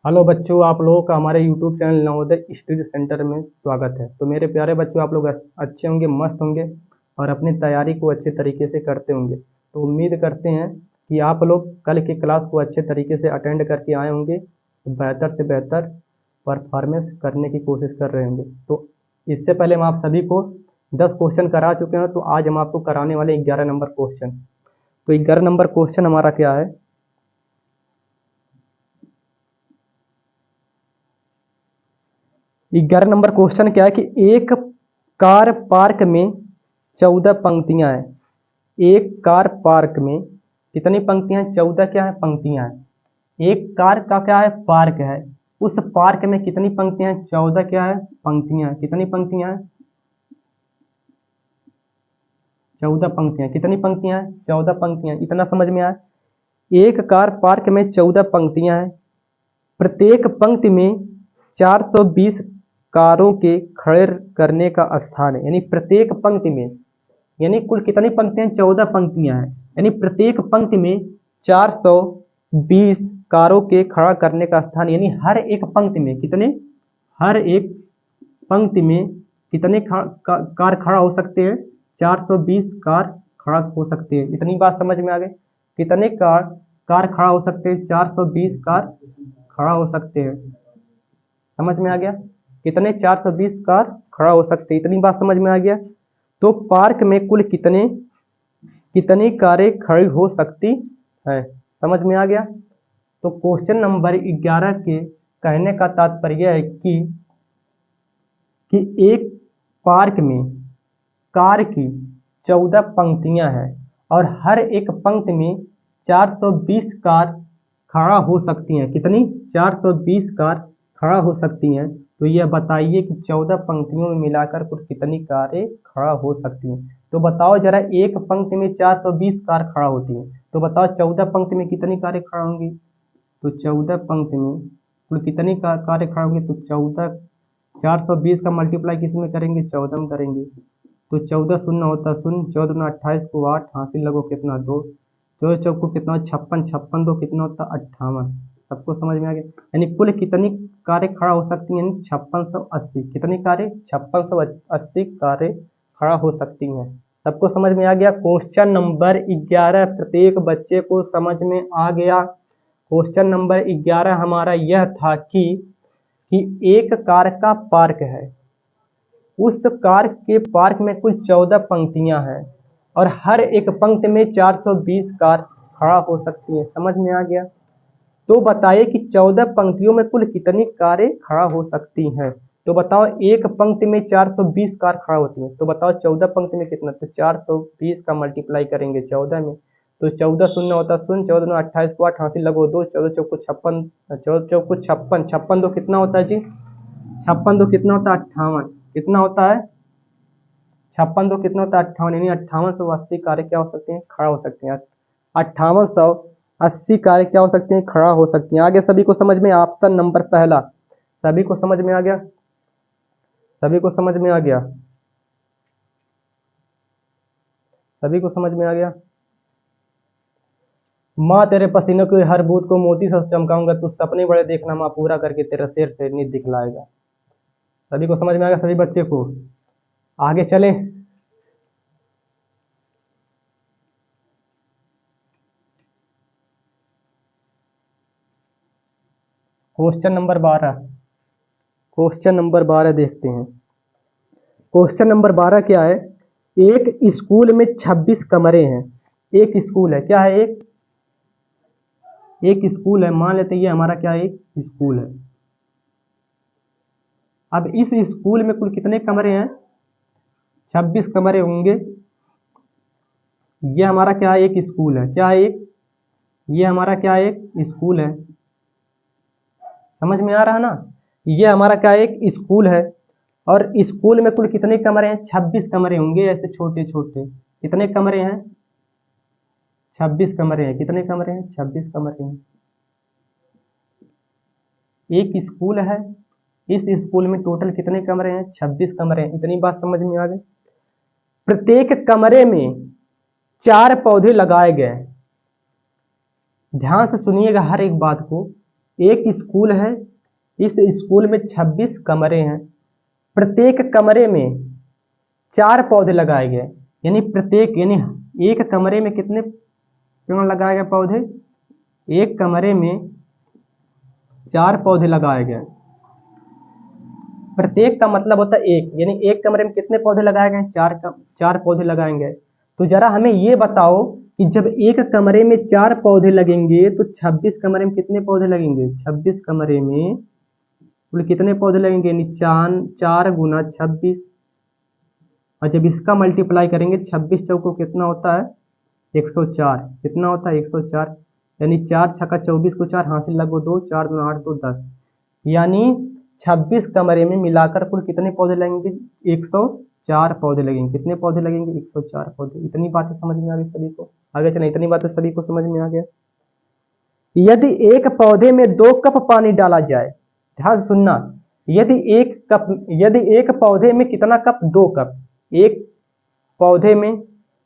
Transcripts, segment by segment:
Hello बच्चों, आप लोगों का हमारे YouTube channel Navodaya study centre में स्वागत है। तो मेरे प्यारे बच्चों, आप लोग अच्छे होंगे, मस्त होंगे और अपनी तैयारी को अच्छे तरीके से करते होंगे। तो उम्मीद करते हैं कि आप लोग कल की क्लास को अच्छे तरीके से अटेंड करके आए होंगे, बेहतर से बेहतर परफॉर्मेंस करने की कोशिश कर रहे होंगे। तो इससे पहले हम आप सभी को 10 क्वेश्चन करा चुके हैं, तो आज हम आपको कराने वाले 11 नंबर क्वेश्चन। तो 11 नंबर क्वेश्चन हमारा क्या है? 11 नंबर क्वेश्चन क्या है कि एक कार पार्क में 14 पंक्तियां हैं। एक कार पार्क में कितनी पंक्तियां हैं? 14 क्या है? पंक्तियां हैं। एक कार का क्या है? पार्क है। उस पार्क में कितनी पंक्तियां हैं? 14 क्या है? पंक्तियां हैं। कितनी पंक्तियां हैं? 14 पंक्तियां। कितनी पंक्तियां हैं? 14 पंक्तियां। इतना समझ में आया? एक कार पार्क में 14 पंक्तियां हैं। प्रत्येक पंक्ति में 420 कारों के खड़े करने का स्थान है। यानी प्रत्येक पंक्ति में, यानी कुल कितनी पंक्तियां? 14 पंक्तियां हैं। यानी प्रत्येक पंक्ति में 420 कारों के खड़ा करने का स्थान, यानी हर एक पंक्ति में कितने, हर एक पंक्ति में कितने कार खड़ा हो सकते हैं? 420 कार खड़ा हो सकते हैं। इतनी बात समझ में आ गई? कितने कार खड़ा हो सकते हैं? 420 कार खड़ा हो सकते हैं। समझ में आ गया? कितने? 420 कार खड़ा हो सकते हैं। इतनी बात समझ में आ गया? तो पार्क में कुल कितने कितनी कारें खड़ी हो सकती है? समझ में आ गया? तो क्वेश्चन नंबर 11 के कहने का तात्पर्य है कि एक पार्क में कार की 14 पंक्तियां हैं और हर एक पंक्ति में 420 कार खड़ा हो सकती हैं। कितनी? 420 कार खड़ा हो सकती हैं। तो यह बताइए कि 14 पंक्तियों में मिलाकर कुल कितनी कारें खड़ा हो सकती हैं। तो बताओ जरा, एक पंक्ति में 420 कार खड़ा होती हैं, तो बताओ 14 पंक्ति में कितनी कारें खड़ा होंगी? तो 14 पंक्ति में कुल कितनी कारें खड़ा होंगी? तो 14, 420 का मल्टीप्लाई किस में करेंगे? 14 में करेंगे। तो 14 शून्य होता शून्य, 14 दूना 28 को 8, हासिल लगो कितना? 2, 14 चौक को कितना? 56, 56 दो कितना होता? 58। सबको समझ में आ गया? यानी कुल कितनी कारें खड़ा हो सकती हैं? 5680। कितनी कारें? 5680 कारें खड़ा हो सकती हैं। सबको समझ में आ गया? क्वेश्चन नंबर 11 प्रत्येक बच्चे को समझ में आ गया। क्वेश्चन नंबर 11 हमारा यह था कि एक कार का पार्क है। उस कार के पार्क में कुल 14 पंक्तियां हैं और हर एक पंक्ति में 420 कार खड़ा हो सकती है। समझ में आ गया? तो बताइए कि 14 पंक्तियों में कुल कितनी कारें खड़ा हो सकती हैं। तो बताओ, एक पंक्ति में 420 कार खड़ा होती हैं, तो बताओ 14 पंक्ति में कितना? तो 420 का मल्टीप्लाई करेंगे 14 में। तो 14 शून्य होता शून्य, 14 दूना 28 को 8, हासिल लगो 2, 14 चौक को 56, 14 चौक को 56, 56 दो कितना होता है जी? 56 दो कितना होता है? 58। कितना होता है? 56 दो कितना होता है? 58। यानी 5880 कारें क्या हो सकती हैं? खड़ा हो सकती हैं। 5880 कारें क्या हो सकती हैं? खड़ा हो सकती हैं। आगे सभी को समझ में? ऑप्शन नंबर पहला, सभी को समझ में आ गया? सभी को समझ में आ गया? सभी को समझ में आ गया? माँ तेरे पसीने के हर बूंद को मोती से चमकाऊंगा, तू सपने बड़े देखना, माँ पूरा करके तेरा शेर से नित दिखलाएगा। सभी को समझ में आ गया? सभी बच्चे को? आगे चलें। क्वेश्चन नंबर 12, क्वेश्चन नंबर 12 देखते हैं। क्वेश्चन नंबर 12 क्या है? एक स्कूल में 26 कमरे हैं। एक स्कूल है, क्या है? एक स्कूल है। मान लेते हैं ये हमारा क्या है? एक स्कूल है। अब इस स्कूल में कुल कितने कमरे हैं? 26 कमरे होंगे। ये हमारा क्या है? एक स्कूल है। क्या है? ये हमारा क्या है? एक स्कूल है। समझ में आ रहा है ना? ये हमारा क्या है? एक स्कूल है और स्कूल में कुल कितने कमरे हैं? 26 कमरे होंगे, ऐसे छोटे छोटे। कितने कमरे हैं? 26 कमरे हैं। कितने कमरे हैं? 26 कमरे हैं। एक स्कूल है, इस स्कूल में टोटल कितने कमरे हैं? 26 कमरे हैं। इतनी बात समझ में आ गई? प्रत्येक कमरे में 4 पौधे लगाए गए। ध्यान से सुनिएगा हर एक बात को। एक स्कूल है, इस स्कूल में 26 कमरे हैं, प्रत्येक कमरे में 4 पौधे लगाए गए। यानी एक कमरे में कितने पेड़ लगाए गए पौधे? एक कमरे में 4 पौधे लगाए गए। प्रत्येक का मतलब होता है एक, यानी एक कमरे में कितने पौधे लगाए गए? 4 पौधे लगाएंगे। तो जरा हमें ये बताओ कि जब एक कमरे में 4 पौधे लगेंगे तो 26 कमरे में कितने पौधे लगेंगे? 26 कमरे में कुल कितने पौधे लगेंगे? 4 गुना 26, और जब इसका मल्टीप्लाई करेंगे 26 चौको कितना होता है? 104। कितना होता है? 104। यानी 4 छक्का 24 को 4 हासिल लगो 2, 4 दूना 8 2 10, यानी 26 कमरे में मिलाकर कुल कितने पौधे लगेंगे? 104 पौधे लगेंगे। कितने पौधे लगेंगे? 104 पौधे। इतनी बातें समझ में आ गई सभी को? आगे चले, इतनी बातें सभी को समझ में आ गया। यदि एक पौधे में 2 कप पानी डाला जाए, ध्यान से सुनना, यदि एक पौधे में कितना कप? 2 कप। एक पौधे में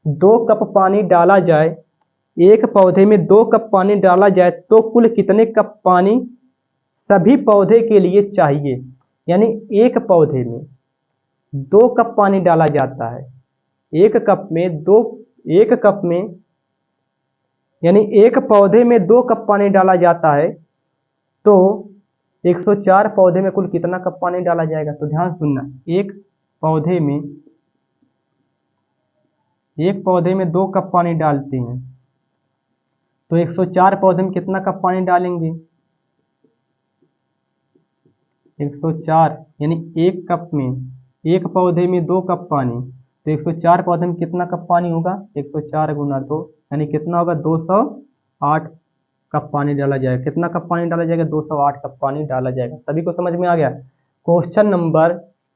2 कप पानी डाला जाए, एक पौधे में 2 कप पानी डाला जाए तो कुल कितने कप पानी सभी पौधे के लिए चाहिए? यानी एक पौधे में 2 कप पानी डाला जाता है, एक कप में यानी एक पौधे में 2 कप पानी डाला जाता है तो 104 पौधे में कुल कितना कप पानी डाला जाएगा? तो ध्यान सुनना, एक पौधे में 2 कप पानी डालते हैं तो 104 पौधे में कितना कप पानी डालेंगे? 104, यानी एक पौधे में 2 कप पानी, तो 104 पौधे में कितना कप पानी होगा? 104 गुना 2, यानी कितना होगा? 208 कप पानी डाला जाएगा। कितना कप पानी डाला जाएगा? 208 कप पानी डाला जाएगा। सभी को समझ में आ गया? क्वेश्चन नंबर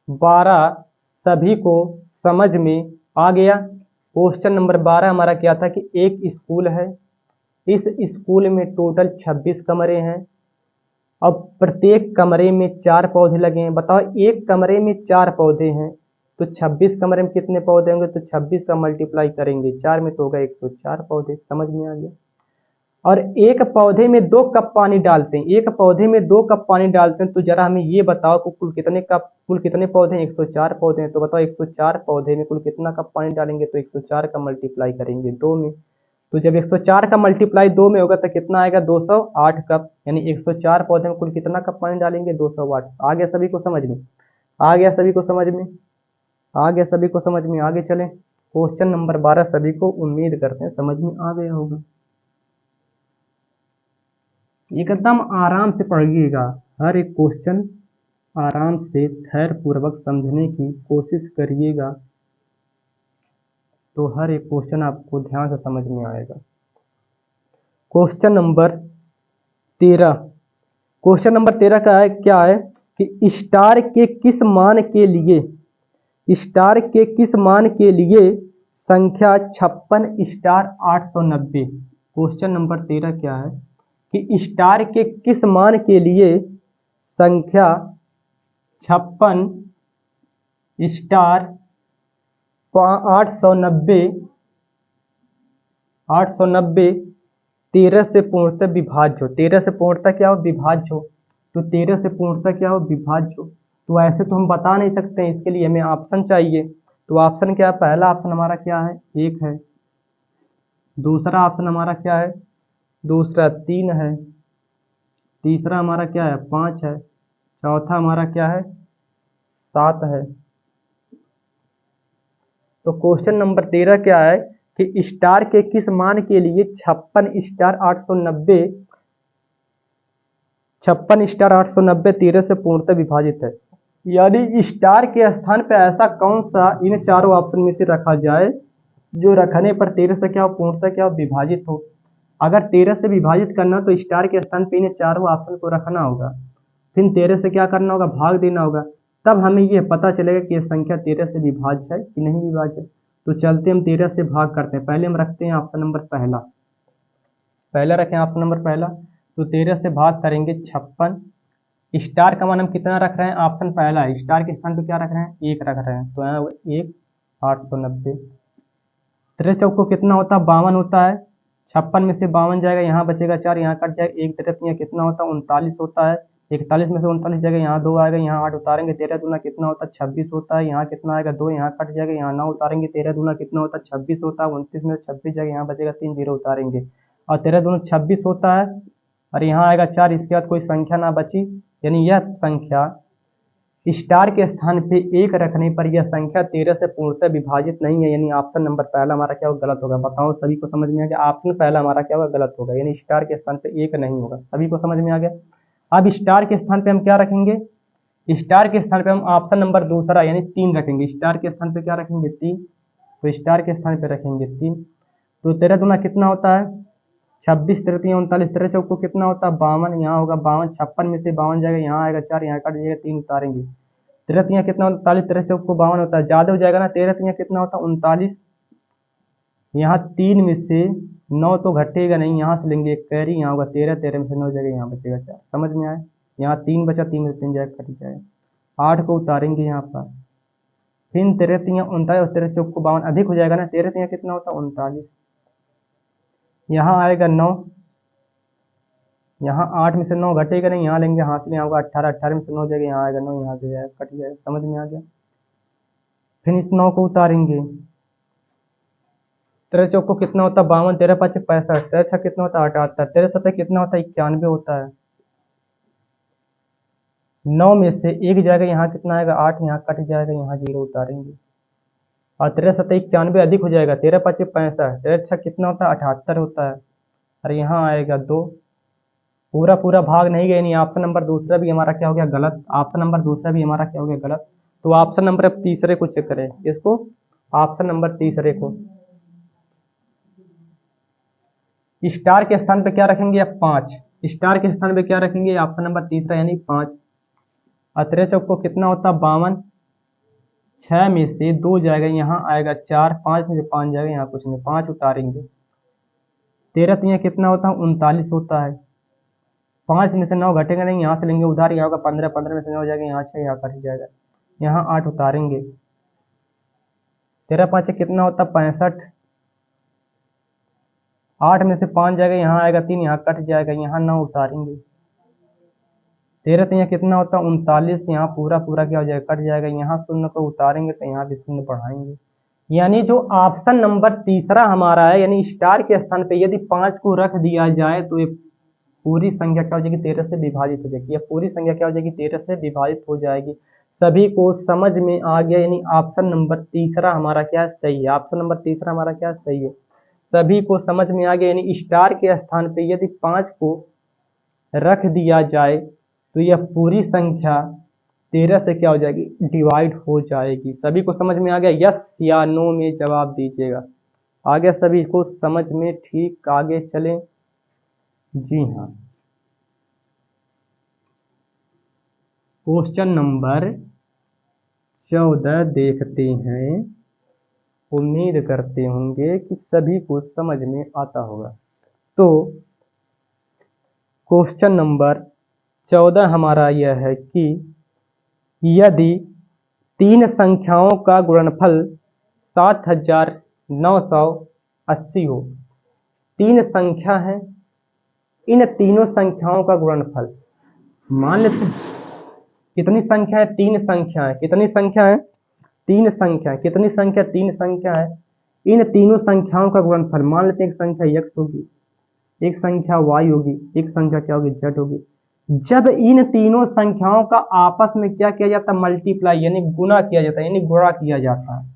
12 सभी को समझ में आ गया। क्वेश्चन नंबर 12 हमारा क्या था कि एक स्कूल है, इस स्कूल में टोटल 26 कमरे हैं, अब प्रत्येक कमरे में 4 पौधे लगे हैं। बताओ, एक कमरे में 4 पौधे हैं तो 26 कमरे में कितने पौधे होंगे? तो 26 का मल्टीप्लाई करेंगे 4 में तो होगा 104 पौधे। समझ में आ गया? और एक पौधे में 2 कप पानी डालते हैं, एक पौधे में 2 कप पानी डालते हैं, तो जरा हमें ये बताओ कि कुल कितने पौधे हैं? 104 पौधे हैं। तो बताओ 104 पौधे में कुल कितना कप पानी डालेंगे? तो 104 का मल्टीप्लाई करेंगे 2 में, तो जब 104 का मल्टीप्लाई 2 में होगा तो कितना आएगा? 208 कप। यानी 104 पौधे में कुल कितना कप पानी डालेंगे? 208। आ गया सभी को समझ में? आ गया सभी को समझ में? आ गया सभी को समझ में? आगे चलें, क्वेश्चन नंबर 12 सभी को उम्मीद करते हैं समझ में आ गया होगा। एकदम आराम से पढ़िएगा, हर एक क्वेश्चन आराम से धैर्य पूर्वक समझने की कोशिश करिएगा, तो हर एक क्वेश्चन आपको ध्यान से समझ में आएगा। क्वेश्चन नंबर 13, क्वेश्चन नंबर 13 का है क्या है कि स्टार के किस मान के लिए संख्या 56 स्टार 890। क्वेश्चन नंबर 13 क्या है कि स्टार के किस मान के लिए संख्या 56 स्टार 890 13 से पूर्णतः विभाज्य हो। 13 से पूर्णतः क्या हो? विभाज्य हो। तो 13 से पूर्णतः क्या हो? विभाज्य हो। तो ऐसे तो हम बता नहीं सकते हैं, इसके लिए हमें ऑप्शन चाहिए। तो ऑप्शन क्या है? पहला ऑप्शन हमारा क्या है? 1 है। दूसरा ऑप्शन हमारा क्या है? दूसरा 3 है। तीसरा हमारा क्या है? 5 है। चौथा हमारा क्या है? 7 है। तो क्वेश्चन नंबर 13 क्या है कि स्टार के किस मान के लिए 56 स्टार 890 13 से पूर्णतः विभाजित है। यानी स्टार के स्थान पर ऐसा कौन सा इन चारों ऑप्शन में से रखा जाए जो रखने पर 13 से क्या हो? पूर्णतः क्या हो? विभाजित हो। अगर 13 से विभाजित करना तो स्टार के स्थान पर इन चारों ऑप्शन को रखना होगा, फिर 13 से क्या करना होगा? भाग देना होगा, तब हमें यह पता चलेगा कि यह संख्या 13 से विभाज्य है कि नहीं विभाज्य है। तो चलते हम 13 से भाग करते हैं। पहले हम रखते हैं ऑप्शन नंबर पहला रखें ऑप्शन नंबर पहला। तो 13 से भाग करेंगे 56। स्टार का मान हम कितना रख रहे हैं? ऑप्शन पहला है, स्टार के स्थान पर क्या रख रहे हैं? 1 रख रहे हैं, तो यहाँ 1 890। 13 चौको कितना होता है? 52 होता है। 56 में से 52 जाएगा, यहाँ बचेगा 4, यहाँ कट जाएगा, 1 3 कितना होता है 39 होता है। 41 में से 39 जाएगा, यहाँ 2 आएगा, यहाँ 8 उतारेंगे, 13 दूना कितना होता है 26 होता है। यहाँ कितना आएगा 2, यहाँ कट जाएगा, यहाँ 9 उतारेंगे, 13 दूना कितना होता है 26 होता है। 29 में से 26 जाएगा, यहाँ बचेगा 3 0 उतारेंगे और 13 दूना 26 होता है और यहाँ आएगा 4। इसके बाद कोई संख्या ना बची, यानी यह संख्या स्टार के स्थान पे 1 रखने पर यह संख्या 13 से पूर्णतः विभाजित नहीं है, यानी ऑप्शन नंबर पहला हमारा क्या होगा, गलत होगा। बताओ सभी को समझ में आ गया? ऑप्शन पहला हमारा क्या होगा, गलत होगा, यानी स्टार के स्थान पे 1 नहीं होगा। सभी को समझ में आ गया? अब स्टार के स्थान पे हम क्या रखेंगे? स्टार के स्थान पे हम ऑप्शन नंबर दूसरा यानी 3 रखेंगे। स्टार के स्थान पे क्या रखेंगे? 3। तो स्टार के स्थान पे रखेंगे 3। तो 13 दूना कितना होता है 26, 13 39, 13 चौक को कितना होता है 52, यहाँ होगा 52। 56 में से 52 जाएगा, यहाँ आएगा 4, यहाँ कट जाएगा 3 उतारेंगे। 13 कितना होता है 39, 13 चौक को 52 होता है, ज्यादा हो जाएगा ना। 13 कितना होता है 39, यहाँ 3 में से 9 तो घटेगा नहीं, यहाँ से लेंगे 1 कैरी, यहाँ होगा 13, 13 में से 9 जाएगा, यहाँ बचेगा 4। समझ में आया? यहाँ 3 बचा, 3 में से 3 जाएगा, कट जाएगा। 8 को उतारेंगे यहाँ पर, फिर 13 39 और 13 चौक को 52 अधिक हो जाएगा ना। 13 कितना होता है 39, यहाँ आएगा 9, यहाँ 8 में से 9 घटेगा नहीं, यहाँ लेंगे हाथ में, यहाँ होगा 18, 18 में से 9 जाएगा, यहाँ आएगा 9, यहाँ से जाएगा, कट जाएगा। समझ में आ गया? फिर इस 9 को उतारेंगे। 13 चौक को कितना होता है 52, 13 5 65, 13 6 कितना होता है 78, 13 7 कितना होता है 91 होता है। 9 में से 1 जाएगा, यहाँ कितना आएगा 8, यहाँ कट जाएगा, यहाँ 0 उतारेंगे और 13 7 91 अधिक हो जाएगा। 13 5 65, 13 6 कितना होता है 78 होता है और यहाँ आएगा 2। पूरा पूरा भाग नहीं गया, यानी ऑप्शन नंबर दूसरा भी हमारा क्या हो गया, गलत। ऑप्शन नंबर दूसरा भी हमारा क्या हो गया, गलत। तो ऑप्शन नंबर अब तीसरे को चेक करें, इसको ऑप्शन नंबर तीसरे को स्टार के स्थान पे क्या रखेंगे, अब 5। स्टार के स्थान पे क्या रखेंगे, ऑप्शन नंबर तीसरा यानी 5। 13 चौक को कितना होता है 52, 6 में से 2 जाएगा, यहाँ आएगा 4, 5 में से 5 जाएगा, यहाँ कुछ नहीं, 5 उतारेंगे। 13 कितना होता है 39 होता है। 5 में से 9 घटेगा नहीं, यहाँ से लेंगे उधार, यहाँ होगा 15, 15 में से 9 जाएगा, यहाँ 6, यहाँ कट जाएगा, यहाँ 8 उतारेंगे। 13 5 कितना होता है 65, 8 में से 5 जाएगा, यहाँ आएगा 3, यहाँ कट जाएगा, यहाँ 9 उतारेंगे। 13 कितना होता है 39, यहाँ पूरा पूरा क्या हो जाएगा, कट जाएगा, यहाँ 0 को उतारेंगे तो यहाँ भी 0 बढ़ाएंगे। यानी जो ऑप्शन नंबर तीसरा हमारा है, यानी स्टार के स्थान पे यदि 5 को रख दिया जाए तो ये पूरी संख्या क्या हो जाएगी 13 से विभाजित हो जाएगी। यह पूरी संख्या क्या हो जाएगी 13 से विभाजित हो जाएगी। सभी को समझ में आ गया, यानी ऑप्शन नंबर तीसरा हमारा क्या सही है। ऑप्शन नंबर तीसरा हमारा क्या सही है, सभी को समझ में आ गया। यानी स्टार के स्थान पे यदि 5 को रख दिया जाए तो यह पूरी संख्या 13 से क्या हो जाएगी, डिवाइड हो जाएगी। सभी को समझ में आ गया? यस या नो में जवाब दीजिएगा। आ गया सभी को समझ में? ठीक, आगे चलें। जी हाँ, क्वेश्चन नंबर 14 देखते हैं। उम्मीद करते होंगे कि सभी को समझ में आता होगा। तो क्वेश्चन नंबर 14 हमारा यह है कि यदि 3 संख्याओं का गुणनफल 7980 हो। 3 संख्या है, इन तीनों संख्याओं का गुणनफल, मान लेते कितनी संख्या है, 3 संख्या है। कितनी संख्या है, 3 संख्या। कितनी संख्या, 3 संख्या है। इन तीनों संख्याओं का गुणनफल, मान लेते हैं एक संख्या x होगी, एक संख्या y होगी, एक संख्या क्या होगी z होगी। जब इन तीनों संख्याओं का आपस में क्या किया जाता है, मल्टीप्लाई यानी गुणा किया जाता है, यानी गुणा किया जाता है।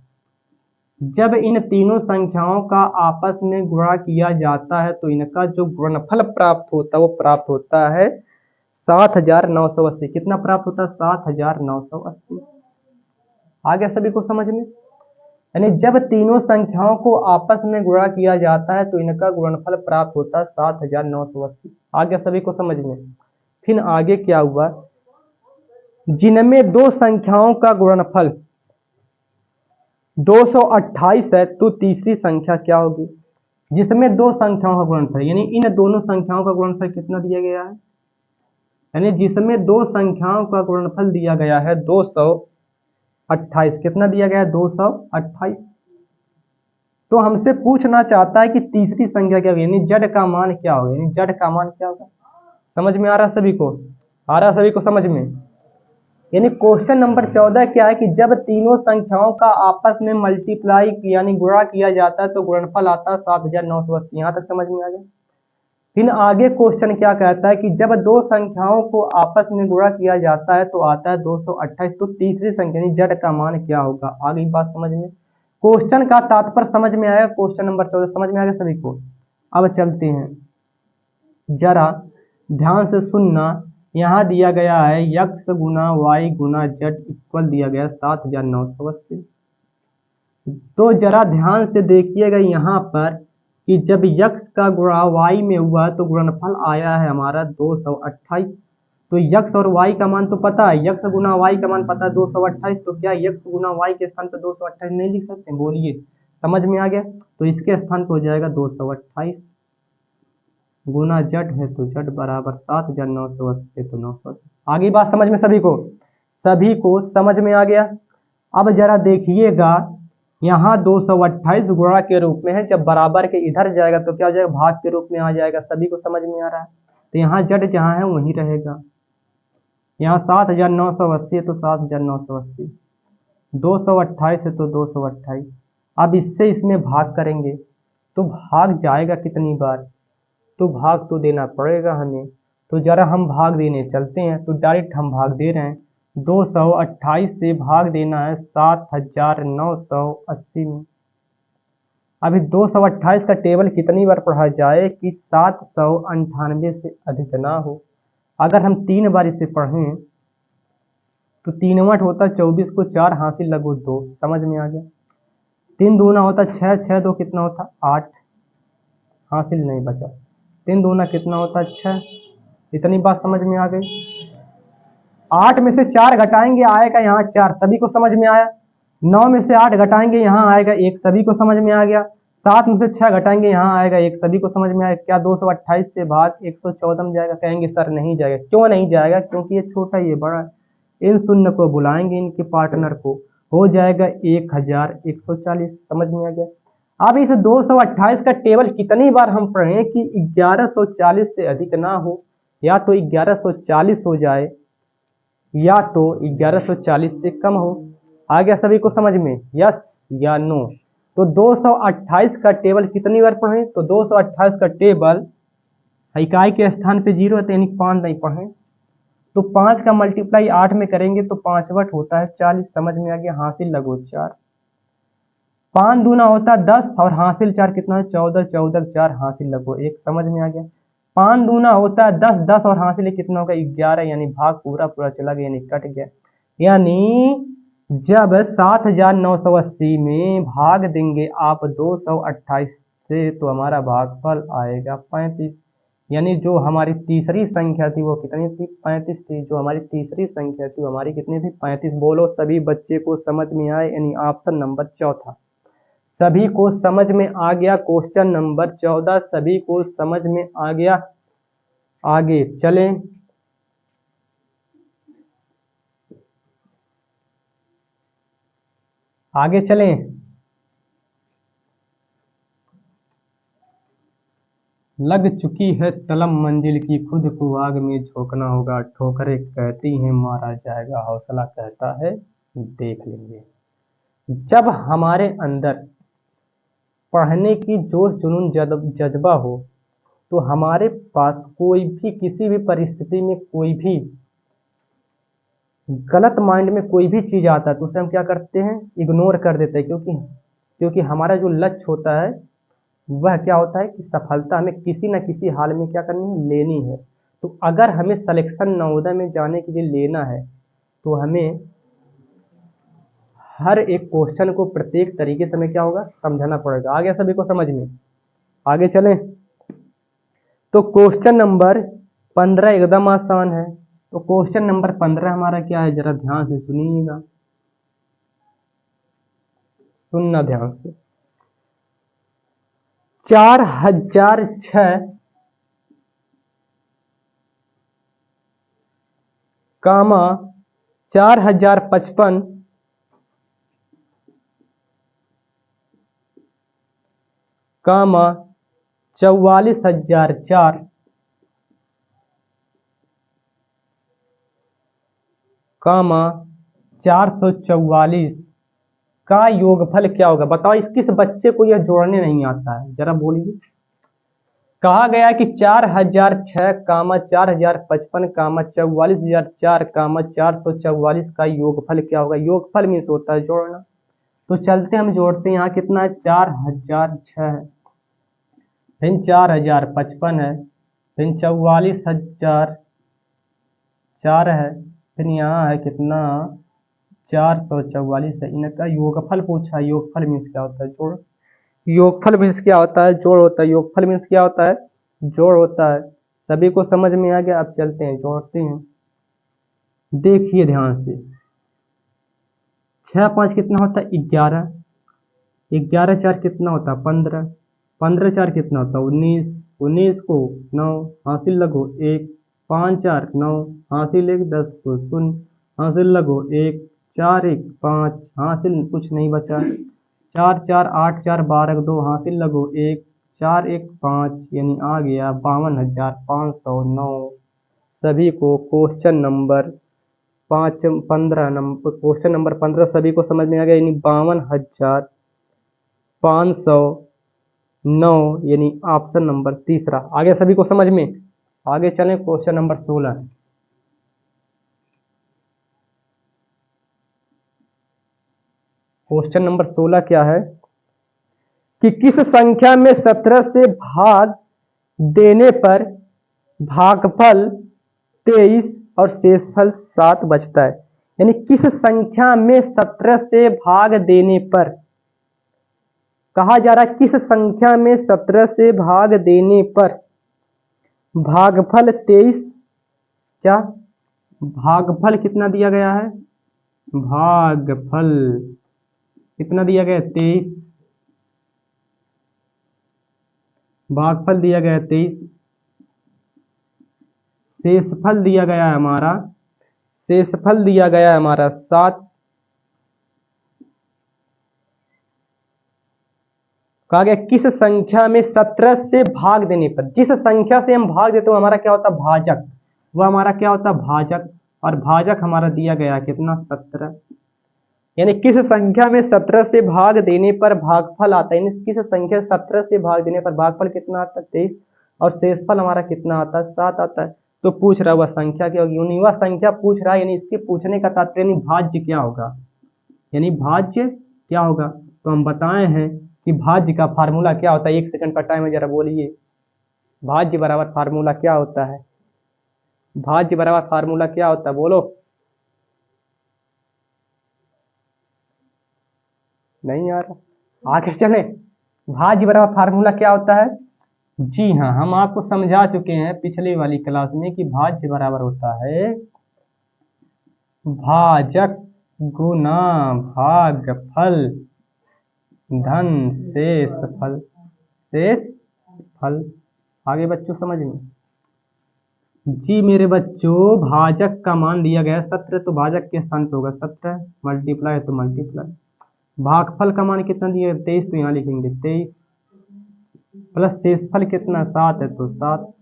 जब इन तीनों संख्याओं का आपस में गुणा किया जाता है तो इनका जो गुणनफल प्राप्त होता है वो प्राप्त होता है 7980। कितना प्राप्त होता है, 7980। आ गया सभी को समझ में? यानी जब तीनों संख्याओं को आपस में गुणा किया जाता है तो इनका गुणनफल प्राप्त होता है 7980। आ गया सभी को समझ में? फिर आगे क्या हुआ, जिनमें 2 संख्याओं का गुणनफल 228 है तो तीसरी संख्या क्या होगी, जिसमें 2 संख्याओं का गुणनफल, यानी इन दोनों संख्याओं का गुणनफल कितना दिया गया है, यानी जिसमें 2 संख्याओं का गुणनफल दिया गया है 228। कितना दिया गया है, 228। तो हमसे पूछना चाहता है कि तीसरी संख्या क्या होगी, यानी जड का मान क्या होगा, यानी जड का मान क्या होगा। समझ में आ रहा सभी को, आ रहा सभी को समझ में। यानी क्वेश्चन नंबर 14 क्या है कि जब तीनों संख्याओं का आपस में मल्टीप्लाई यानी गुणा किया जाता है तो गुणनफल आता है 7980। यहाँ तक समझ में आ गया। फिर आगे क्वेश्चन क्या कहता है कि जब दो संख्याओं को आपस में गुणा किया जाता है तो आता है 228, तो तीसरी संख्या यानी जड का मान क्या होगा। आगे बात समझ में, क्वेश्चन का तात्पर्य समझ में आया। क्वेश्चन नंबर 14 समझ में आ गया सभी को। अब चलते हैं, जरा ध्यान से सुनना। यहाँ दिया गया है यक्स गुना वाई गुना जेड इक्वल दिया गया 7980। तो जरा ध्यान से देखिएगा यहाँ पर कि जब यक्स का गुणा वाई में हुआ तो गुणनफल आया है हमारा 228। तो यक्स और वाई का मान तो पता है, यक्स गुना वाई का मान पता है 228। तो क्या यक्स गुना वाई के स्थान पर 228 नहीं लिख सकते, बोलिए। समझ में आ गया। तो इसके स्थान पर हो जाएगा 228 गुना जड है तो जड बराबर 7980 तो 900। आगे बात समझ में सभी को, सभी को समझ में आ गया। अब जरा देखिएगा यहाँ 228 गुणा के रूप में है, जब बराबर के इधर जाएगा तो क्या हो जाएगा, भाग के रूप में आ जाएगा। सभी को समझ में आ रहा है। तो यहाँ जड जहाँ है वहीं रहेगा। यहाँ 7980 है तो 7980, 228 है तो 228। अब इससे इसमें भाग करेंगे तो भाग जाएगा कितनी बार, तो भाग तो देना पड़ेगा हमें। तो जरा हम भाग देने चलते हैं। तो डायरेक्ट हम भाग दे रहे हैं, 228 से भाग देना है 7980 में। अभी 228 का टेबल कितनी बार पढ़ा जाए कि 798 से अधिक ना हो। अगर हम 3 बार इसे पढ़ें तो 3 8 होता 24 को 4 हासिल लगो 2। समझ में आ गया। 3 दूना होता 6, 6 2 कितना होता 8, हासिल नहीं बचा। 3 दूना कितना होता 6। इतनी बात समझ में आ गई। 8 में से 4 घटाएंगे आएगा यहाँ 4। सभी को समझ में आया। 9 में से 8 घटाएंगे यहाँ आएगा 1। सभी को समझ में आ गया। 7 में से 6 घटाएंगे यहाँ आएगा 1। सभी को समझ में आया। क्या 228 से भाग 114 में जाएगा, कहेंगे सर नहीं जाएगा। क्यों नहीं जाएगा, क्योंकि ये छोटा ये बड़ा है। इन शून्य को बुलाएंगे इनके पार्टनर को, हो जाएगा 1140। समझ में आ गया। अब इस 228 का टेबल कितनी बार हम पढ़ें कि 1140 से अधिक ना हो, या तो 1140 हो जाए या तो 1140 से कम हो। आ गया सभी को समझ में, यस या नो। तो 228 का टेबल कितनी बार पढ़ें, तो 228 का टेबल इकाई के स्थान पे 0 है यानी 5 नहीं पढ़ें। तो 5 का मल्टीप्लाई 8 में करेंगे तो 5 वट होता है 40। समझ में आ गया। हासिल लगो 4। 5 दूना होता है 10 और हासिल 4 कितना है 14, 14 4 हासिल लगो 1। समझ में आ गया। 5 दूना होता है 10, 10 और हासिल कितना होगा 11, यानी भाग पूरा पूरा चला गया, यानी कट गया। यानी जब 7980 में भाग देंगे आप 228 से तो हमारा भागफल आएगा 35। यानी जो हमारी तीसरी संख्या थी वो कितनी थी, 35 थी। जो हमारी तीसरी संख्या थी वो हमारी कितनी थी, 35। बोलो सभी बच्चे को समझ में आए, यानी ऑप्शन नंबर चौथा सभी को समझ में आ गया। क्वेश्चन नंबर 14 सभी को समझ में आ गया। आगे चलें। आगे चलें। लग चुकी है तलब मंजिल की, खुद को आग में झोंकना होगा। ठोकरें कहती हैं मारा जाएगा, हौसला कहता है देख लेंगे। जब हमारे अंदर पढ़ने की जोश जुनून जज्बा हो तो हमारे पास कोई भी किसी भी परिस्थिति में कोई भी गलत माइंड में कोई भी चीज़ आता है तो उसे हम क्या करते हैं, इग्नोर कर देते हैं। क्योंकि हमारा जो लक्ष्य होता है वह क्या होता है कि सफलता हमें किसी न किसी हाल में क्या करनी है, लेनी है। तो अगर हमें सिलेक्शन नवोदय में जाने के लिए लेना है तो हमें हर एक क्वेश्चन को प्रत्येक तरीके से हमें क्या होगा, समझाना पड़ेगा। आ गया सभी को समझ में। आगे चलें। तो क्वेश्चन नंबर 15 एकदम आसान है। तो क्वेश्चन नंबर 15 हमारा क्या है, जरा ध्यान से सुनिएगा, सुनना ध्यान से। 4006 कामा 4055 कामा 44,004 कामा 444 का योगफल क्या होगा? बताओ, इस किस बच्चे को यह जोड़ने नहीं आता है, जरा बोलिए। कहा गया कि 4006 कामा 4055 कामा 44,004 कामा 444 का योगफल क्या होगा? योगफल मीन्स होता है जोड़ना। तो चलते हम जोड़ते हैं। यहाँ कितना है? 4006 है, फिर 4055 है, फिर 44,004 है, फिर यहाँ है कितना? 444 है। इनका योगफल पूछा। योगफल मीन्स क्या होता है? जोड़। योगफल मीन्स क्या होता है? जोड़ होता है। योगफल मीन्स क्या होता है? जोड़ होता है। सभी को समझ में आ गया? अब चलते हैं, जोड़ते हैं। देखिए ध्यान से, 6 5 कितना होता है? 11। 11 4 कितना होता है? 15। 15 4 कितना होता है? 19। 19 को 9 हासिल लगो 1, 5 4 9 हासिल 1, 10 को 0 हासिल लगो 1, 4 1 5 हासिल कुछ नहीं बचा, 4 4 8 4 12 2 हासिल लगो 1, 4 1 5 यानी आ गया 52,509। सभी को question number 15 number, question number 15 सभी को समझ में आ गया, यानी 52,509 यानी ऑप्शन नंबर तीसरा। आगे सभी को समझ में? आगे चलें क्वेश्चन नंबर 16। क्वेश्चन नंबर 16 क्या है कि किस संख्या में 17 से भाग देने पर भागफल 23 और शेषफल 7 बचता है? यानी किस संख्या में 17 से भाग देने पर, कहा जा रहा है किस संख्या में 17 से भाग देने पर भागफल 23, क्या भागफल कितना दिया गया है? भागफल कितना दिया गया? 23। भागफल दिया गया 23। शेषफल दिया गया है हमारा, शेषफल दिया गया है हमारा 7। कहा गया किस संख्या में 17 से भाग देने पर, जिस संख्या से हम भाग देते हो हमारा क्या होता है? भाजक। वह हमारा क्या होता है? भाजक। और भाजक हमारा दिया गया कितना? 17। यानी किस संख्या में 17 से भाग देने पर भागफल आता है, यानी किस संख्या 17 से भाग देने पर भागफल कितना आता है? 23। और शेषफल हमारा कितना आता है? 7 आता है। तो पूछ रहा है वह संख्या क्या होगी? वह संख्या पूछ रहा है, यानी इसके पूछने का तात्पर्य भाज्य क्या होगा, यानी भाज्य क्या होगा? तो हम बताए हैं कि भाज्य का फार्मूला क्या होता है। 1 सेकंड का टाइम है, जरा बोलिए। भाज्य बराबर फार्मूला क्या होता है? भाज्य बराबर फार्मूला क्या होता है? बोलो। नहीं आ रहा? आगे चले। भाज्य बराबर फार्मूला क्या होता है? जी हाँ, हम आपको समझा चुके हैं पिछली वाली क्लास में कि भाज्य बराबर होता है भाजक गुना भागफल धन शेषफल। शेषफल। आगे बच्चों समझ में? जी मेरे बच्चों, भाजक का मान दिया गया 17, तो भाजक के स्थान पे होगा 17, मल्टीप्लाई तो मल्टीप्लाई। भागफल का मान कितना दिया? 23, तो यहाँ लिखेंगे 23 प्लस शेषफल कितना? 7 है, तो 7।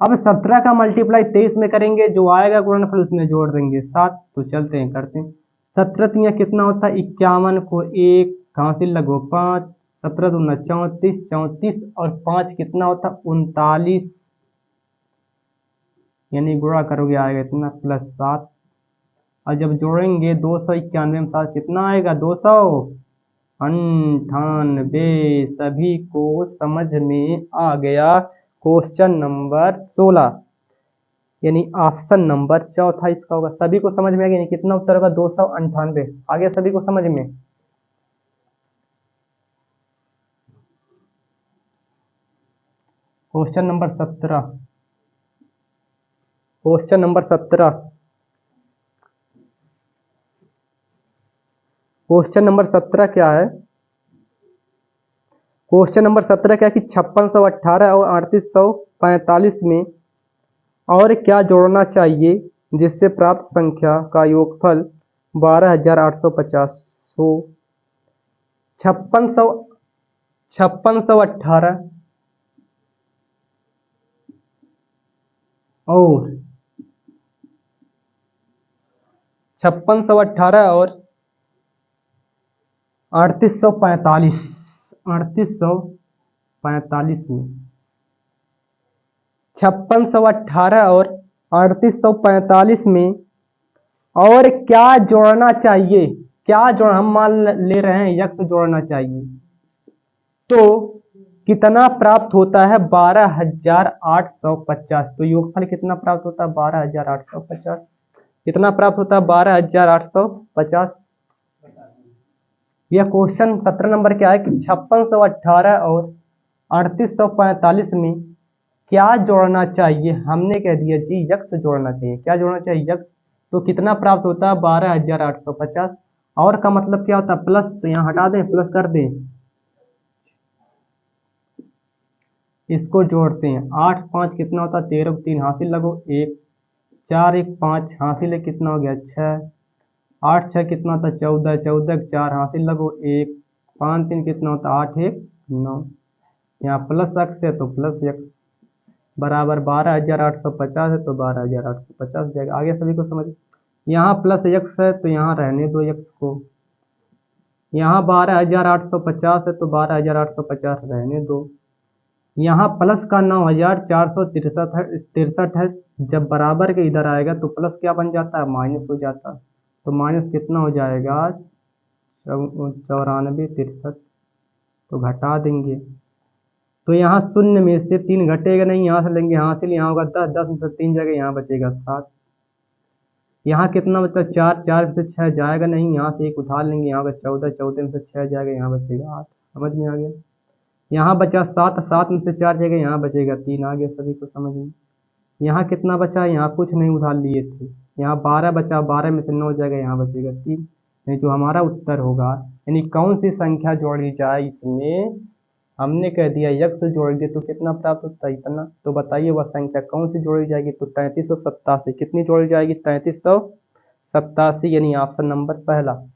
अब 17 का मल्टीप्लाई 23 में करेंगे, जो आएगा गुणनफल उसमें जोड़ देंगे 7। तो चलते हैं करते हैं। 17 तो यहाँ कितना होता है? 51 को 1 हासिल लगो 5, 17 दूना 34, 34 और 5 कितना होता है? 39, यानी गुणा करोगे आएगा इतना प्लस 7। और जब जोड़ेंगे 291 में 7 कितना आएगा? 298। सभी को समझ में आ गया? क्वेश्चन नंबर 16 यानी ऑप्शन नंबर चौथा इसका होगा। सभी को समझ में आ गया? कितना उत्तर होगा? 298। आगे सभी को समझ में? Question number 17। Question number 17। Question number 17 क्या है? क्वेश्चन नंबर 17 क्या है कि 5618 और 3845 में और क्या जोड़ना चाहिए जिससे प्राप्त संख्या का योगफल 12,850 हो? 5600 5618 और 5618 और 3845 3845 में 5618 और 3845 में और क्या जोड़ना चाहिए? क्या जोड़ हम मान ले रहे हैं यक्स जोड़ना चाहिए, तो कितना प्राप्त होता है? 12,850। तो योगफल कितना प्राप्त होता है? 12,850। कितना प्राप्त होता है? 12,850। यह क्वेश्चन 17 नंबर क्या है कि 5618 और 3845 में क्या जोड़ना चाहिए? हमने कह दिया जी यक्स जोड़ना चाहिए। क्या जोड़ना चाहिए? यक्स। तो कितना प्राप्त होता है? 12,850। और का मतलब क्या होता है? प्लस। तो यहाँ हटा दें, प्लस कर दें, इसको जोड़ते हैं। 8 5 कितना होता है? 13 3 हासिल लगो 1, 4 1 5 हासिल है, कितना हो गया? 6। 8 6 कितना होता है? 14, 14 4 हासिल लगो 1, 5 3 कितना होता है? 8 1 9। यहाँ प्लस एक्स है तो प्लस एक्स बराबर 12,850 है तो 12,850 जाएगा। आगे सभी को समझ। यहाँ प्लस एक्स है तो यहाँ रहने दो एक्स को। यहाँ 12,850 है तो 12,850 रहने दो। यहाँ प्लस का 9,463 है। जब बराबर के इधर आएगा तो प्लस क्या बन जाता है? माइनस हो जाता है। तो माइनस कितना हो जाएगा? 94 63। तो घटा देंगे तो यहाँ शून्य में से 3 घटेगा नहीं, यहाँ से लेंगे हासिल, यहाँ होगा 10, 10 में से 3 जाएगा, यहाँ बचेगा 7। यहाँ कितना बचा? 4, 4 में से 6 जाएगा नहीं, यहाँ से 1 उधार लेंगे, यहाँ होगा 14, 14 में से 6 जाएगा, यहाँ बचेगा 8। समझ में आ गया? यहाँ बचा 7, 7 में से 4 जाएगा, यहाँ बचेगा 3। आ गया सभी को समझ में? यहाँ कितना बचा? यहाँ कुछ नहीं उधार लिए थे, यहाँ 12 बचा, 12 में से 9 जाएगा, यहाँ बचेगा 3। नहीं जो हमारा उत्तर होगा, यानी कौन सी संख्या जोड़ी जाए इसमें, हमने कह दिया यक्स जोड़ेंगे तो कितना प्राप्त होता है? इतना। तो बताइए वह संख्या कौन सी जोड़ी जाएगी? तो 3387। कितनी जोड़ी जाएगी? 3387, यानी ऑप्शन नंबर पहला।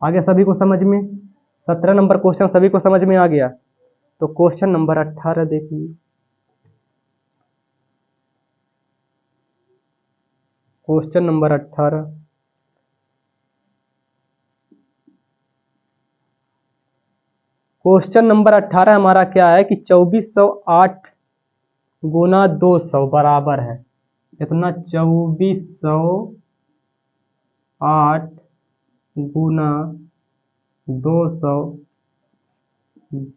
आगे सभी को समझ में? 17 नंबर क्वेश्चन सभी को समझ में आ गया। तो क्वेश्चन नंबर 18 देखिए। Question number 18। क्वेश्चन नंबर 18 हमारा क्या है कि 2408 गुना 200 बराबर है कितना? 2408 गुना 200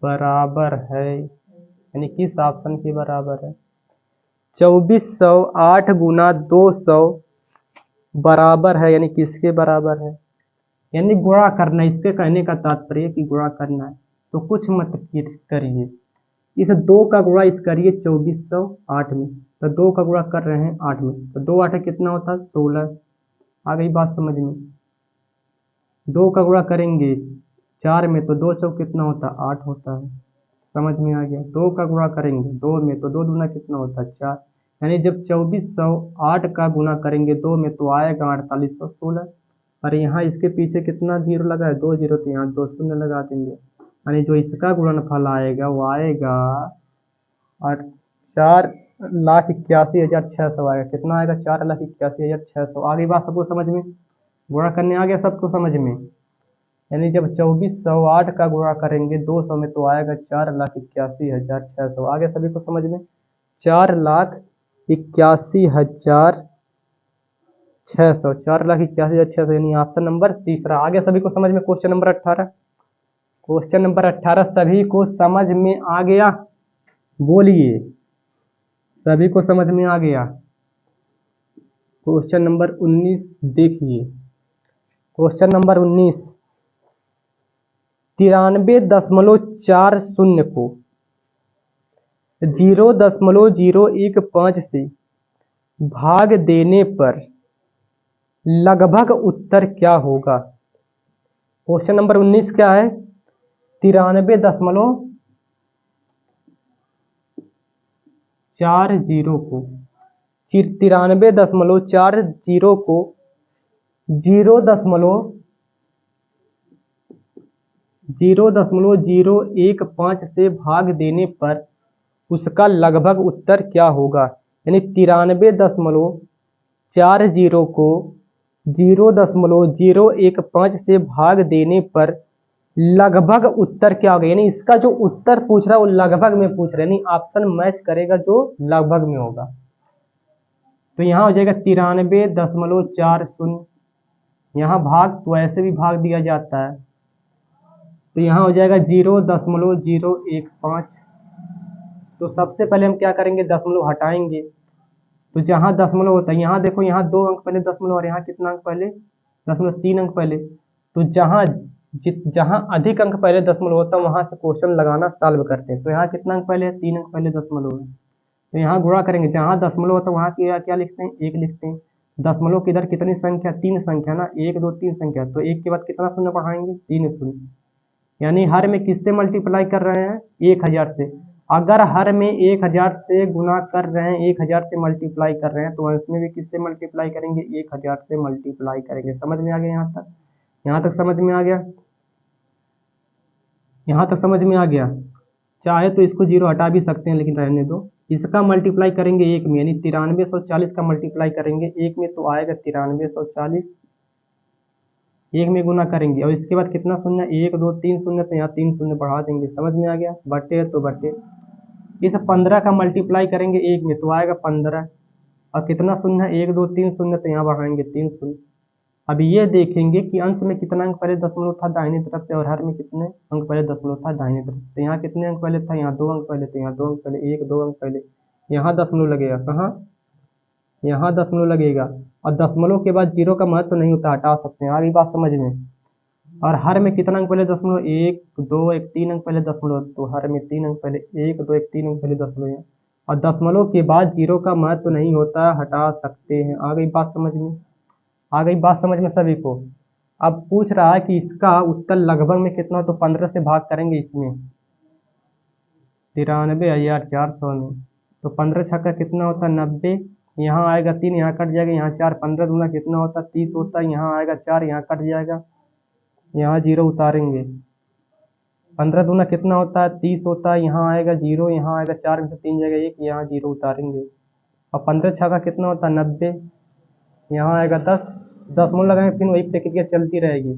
बराबर है, यानी किस ऑप्शन के बराबर है? 2408 गुना 200 बराबर है, यानी किसके बराबर है? यानी गुणा करना। इसके कहने का तात्पर्य कि गुणा करना है। तो कुछ मत करिए, इस 2 का गुणा इस करिए 2408 में। तो 2 का गुणा कर रहे हैं 8 में, तो 2 8 कितना होता है? 16। आ गई बात समझ में? 2 का गुणा करेंगे 4 में तो 2 चौक कितना होता है? 8 होता है। समझ में आ गया? 2 का गुणा करेंगे 2 में तो 2 दूना कितना होता है? 4। यानी जब 2408 का गुणा करेंगे 2 में तो आएगा 4816। और यहाँ इसके पीछे कितना जीरो लगा है? 2 जीरो, तो यहाँ 2 शून्य लगा देंगे। यानी जो इसका गुणनफल आएगा वो आएगा 4,81,600 आएगा। कितना आएगा? 4,81,600। आगे बात सबको समझ में? गुणा करने आ गया सबको समझ में? यानी जब 2408 का गुणा करेंगे 200 में तो आएगा 4,81,600। आगे सभी को समझ में? 4,81,600, 4,81,600, यानी ऑप्शन नंबर तीसरा। आगे सभी को समझ में? Question number 18। क्वेश्चन नंबर 18 सभी को समझ में आ गया? बोलिए, सभी को समझ में आ गया? क्वेश्चन नंबर 19 देखिए। क्वेश्चन नंबर 19, 93.40 को 0.015 से भाग देने पर लगभग उत्तर क्या होगा? क्वेश्चन नंबर 19 क्या है? 93.40 को 93.40 को 0.015 0.015 से भाग देने पर उसका लगभग उत्तर क्या होगा। यानी 93.40 को 0.015 से भाग देने पर लगभग उत्तर क्या होगा। यानी इसका जो उत्तर पूछ रहा है वो लगभग में पूछ रहा है, यानी ऑप्शन मैच करेगा जो लगभग में होगा। तो यहाँ हो जाएगा 93.40। यहाँ भाग तो ऐसे भी भाग दिया जाता है, तो यहाँ हो जाएगा 0.015। तो सबसे पहले हम क्या करेंगे, दशमलव हटाएंगे। तो जहाँ दशमलव होता है, यहाँ देखो, यहाँ 2 अंक पहले दशमलव और यहाँ कितना अंक पहले, 0.3 अंक पहले। तो जहाँ अधिक अंक पहले दशमलव होता है वहाँ से क्वेश्चन लगाना सॉल्व करते हैं। तो यहाँ कितना अंक पहले है, 3 अंक पहले दशमलव है। तो यहाँ गुणा करेंगे, जहाँ दशमलव होता है वहाँ क्या लिखते हैं, 1 लिखते हैं। दशमलव के इधर कितनी संख्या, 3 संख्या ना, 1 2 3 संख्या। तो 1 के बाद कितना शून्य बढ़ाएंगे, 3 शून्य। यानी हर में किससे मल्टीप्लाई कर रहे हैं, 1000 से। अगर हर में 1000 से गुना कर रहे हैं, 1000 से मल्टीप्लाई कर रहे हैं, तो अंश में भी किससे मल्टीप्लाई करेंगे, 1000 से मल्टीप्लाई करेंगे। समझ में आ गया यहाँ तक, यहाँ तक समझ में आ गया, यहाँ तक समझ में आ गया। चाहे तो इसको 0 हटा भी सकते हैं, लेकिन रहने दो। इसका मल्टीप्लाई करेंगे 1 में, यानी 9340 का मल्टीप्लाई करेंगे 1 में, तो आएगा 9340। 1 में गुना करेंगे और इसके बाद कितना शून्य, 1 2 3 शून्य, तो यहाँ 3 शून्य बढ़ा देंगे। समझ में आ गया, बटे है तो बटे। इस 15 का मल्टीप्लाई करेंगे 1 में, तो आएगा 15। और कितना शून्य है, 1 2 3 शून्य, तो यहाँ बढ़ाएंगे 3 शून्य। अब ये देखेंगे कि अंश में कितना अंक पहले दशमलव था दाहिनी तरफ से, और हर में कितने अंक पहले दशमलव था दाहिनी तरफ से। तो यहाँ कितने अंक पहले था, यहाँ 2 अंक पहले, तो यहाँ 2 अंक पहले, 1 2 अंक पहले। यहाँ दशमलव लगेगा, कहाँ, यहाँ दशमलव लगेगा। और दशमलव के बाद 0 का महत्व नहीं होता, हटा सकते हैं। आगे बात समझ में। और हर में कितना अंक पहले दशमलव, 1 2 1 3 अंक पहले दशमलव, तो हर में 3 अंक पहले, 1 2 1 3 अंक पहले दशमलव है। और दशमलव के बाद 0 का महत्व नहीं होता, हटा सकते हैं। आ गई बात समझ में, आ गई बात समझ में सभी को। अब पूछ रहा है कि इसका उत्तर लगभग में कितना, तो 15 से भाग करेंगे इसमें, 93,400 में। तो 15 छक्का कितना होता है, 90। यहाँ आएगा 3, यहाँ कट जाएगा, यहाँ 4, 15 दूना कितना होता है, 30 होता है। यहाँ आएगा 4, यहाँ कट जाएगा, यहाँ 0 उतारेंगे। 15 दूना कितना होता है, 30 होता है। यहाँ आएगा 0, यहाँ आएगा 4 में से 3 जाएगा 1, यहाँ 0 उतारेंगे। और 15 छक्का कितना होता है, 90। यहाँ आएगा 10, दशमलव लगाएंगे, फिर वही प्रक्रिया चलती रहेगी।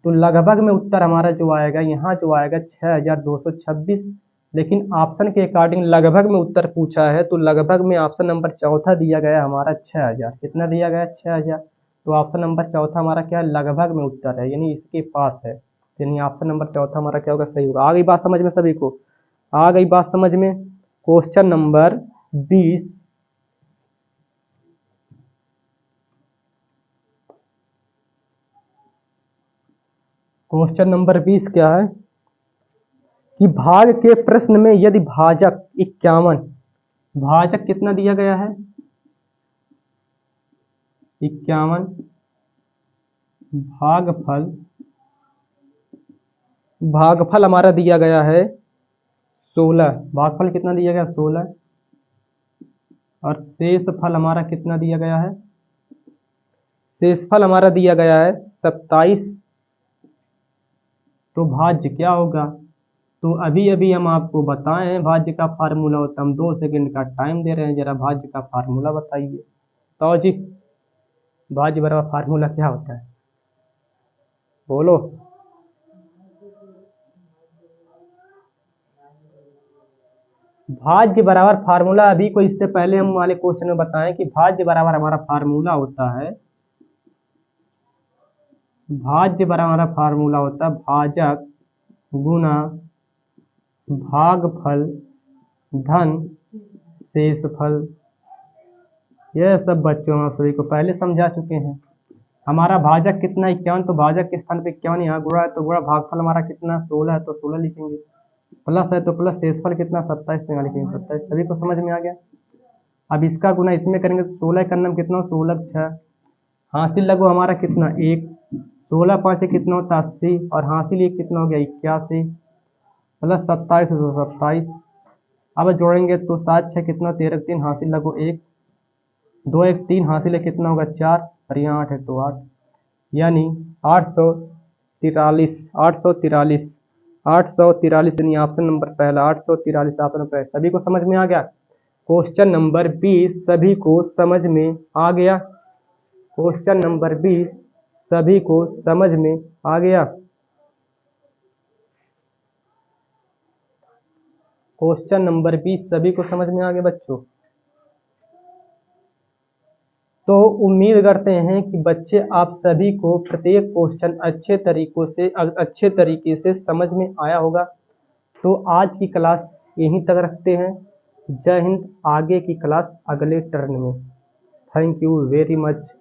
तो लगभग में उत्तर हमारा जो आएगा, यहाँ जो आएगा 6226। लेकिन ऑप्शन के अकॉर्डिंग लगभग में उत्तर पूछा है, तो लगभग में ऑप्शन नंबर चौथा दिया गया हमारा 6000। कितना दिया गया, 6000। तो ऑप्शन नंबर चौथा हमारा क्या है, लगभग में उत्तर है, यानी इसके पास है। यानी ऑप्शन नंबर चौथा हमारा क्या होगा, सही होगा। आ गई बात समझ में सभी को, आ गई बात समझ में। क्वेश्चन नंबर 20, क्वेश्चन नंबर 20 क्या है कि भाग के प्रश्न में यदि भाजक 51, भाजक कितना दिया गया है, 51, भागफल, भागफल हमारा दिया गया है 16। भागफल कितना दिया गया, 16। और शेषफल हमारा कितना दिया गया है, शेषफल हमारा दिया गया है 27। तो भाज्य क्या होगा, तो अभी अभी हम आपको बताए हैं भाज्य का फार्मूला होता है। हम 2 सेकंड का टाइम दे रहे हैं, जरा भाज्य का फार्मूला बताइए। तो जी भाज्य बराबर फार्मूला क्या होता है, बोलो। भाज्य बराबर फार्मूला अभी को इससे पहले हम वाले क्वेश्चन में बताएं कि भाज्य बराबर हमारा फार्मूला होता है, भाज्य बराबर हमारा फार्मूला होता है भाजक गुना भागफल धन शेषफल। यह सब बच्चों आप सभी को पहले समझा चुके हैं। हमारा भाजक कितना, 51, तो भाजक के स्थान पे 51, यहाँ गुणा है तो गुणा। भागफल हमारा कितना, 16 है तो 16 लिखेंगे। प्लस है तो प्लस। शेषफल कितना, 27, तो यहाँ लिखेंगे 27। सभी को समझ में आ गया। अब इसका गुना इसमें करेंगे तो 16 का नाम कितना, 16 6। हासिल लगो हमारा कितना, 1। 16 5 कितना होता, 80। और हासिल 1 कितना हो गया, 81। प्लस 27 है तो 27। अब जोड़ेंगे तो 7 6 कितना, 13 3। हासिल लगो 1, 2 1 3। हासिल है कितना होगा, 4। और यहाँ 8 है तो 8, यानी 843, 843। 843 यानी ऑप्शन नंबर पहला 843 ऑप्शन नंबर पहला। सभी को समझ में आ गया। क्वेश्चन नंबर 20 सभी को समझ में आ गया। क्वेश्चन नंबर 20 सभी को समझ में आ गया। क्वेश्चन नंबर 20 सभी को समझ में आ गया बच्चों। तो उम्मीद करते हैं कि बच्चे आप सभी को प्रत्येक क्वेश्चन अच्छे तरीके से समझ में आया होगा। तो आज की क्लास यहीं तक रखते हैं। जय हिंद। आगे की क्लास अगले टर्न में। Thank you very much.